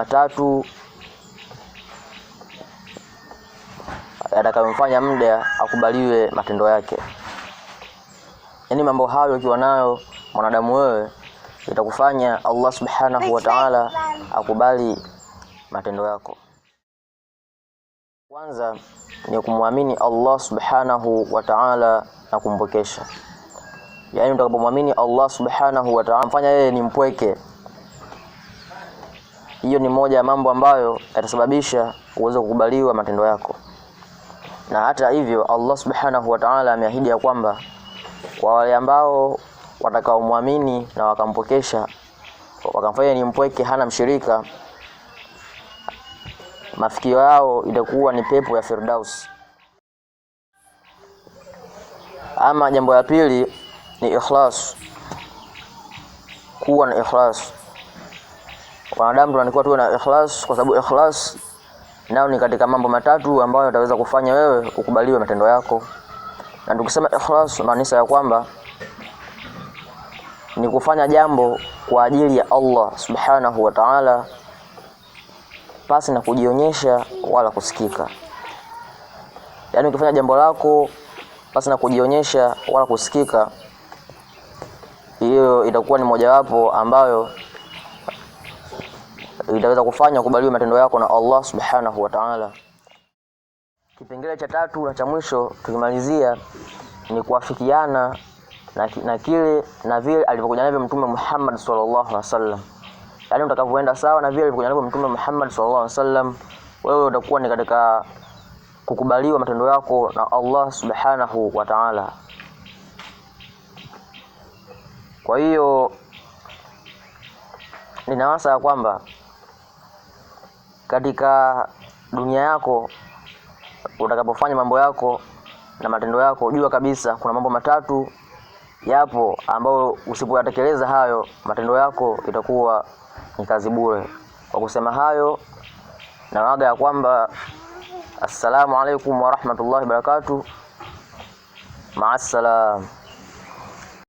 matatu yatakayomfanya mja akubaliwe matendo yake. Yaani mambo hayo ukiwa nayo mwanadamu wewe, itakufanya Allah subhanahu wa ta'ala akubali matendo yako. Kwanza ni kumwamini Allah subhanahu wa ta'ala na kumpokesha. Yaani utakapomwamini Allah subhanahu wa ta'ala, mfanya yeye ni mpweke, hiyo ni moja ya mambo ambayo yatasababisha uweze kukubaliwa matendo yako. Na hata hivyo Allah subhanahu wa ta'ala ameahidi ya kwamba kwa wale ambao watakaomwamini na wakampokesha, wakamfanya ni mpweke, hana mshirika, mafikio yao itakuwa ni pepo ya Firdaus. Ama jambo la pili ni ikhlas. Kuwa na ikhlas. Wanadamu tunatakiwa tuwe na ikhlas, kwa sababu ikhlas nao ni katika mambo matatu ambayo yataweza kufanya wewe ukubaliwe matendo yako. Na tukisema ikhlas maanisha ya kwamba ni kufanya jambo kwa ajili ya Allah subhanahu wa ta'ala, pasi na kujionyesha wala kusikika. Yaani ukifanya jambo lako pasi na kujionyesha wala kusikika, hiyo itakuwa ni mojawapo ambayo itaweza kufanya ukubaliwe matendo yako na Allah subhanahu wa ta'ala. Kipengele cha tatu na cha mwisho tukimalizia ni kuafikiana na kile na vile alivyokuja navyo Mtume Muhammad sallallahu alaihi wasallam. Yaani utakapoenda sawa na vile alivyokuja navyo Mtume Muhammad sallallahu alaihi wasallam, wewe utakuwa ni katika kukubaliwa matendo yako na Allah subhanahu wa ta'ala. Kwa hiyo ninawasa kwamba katika dunia yako utakapofanya mambo yako na matendo yako, jua kabisa kuna mambo matatu yapo ambayo usipoyatekeleza hayo, matendo yako itakuwa ni kazi bure. Kwa kusema hayo, na waaga ya kwamba assalamu alaikum wa rahmatullahi wa barakatuh. Ma'assalam.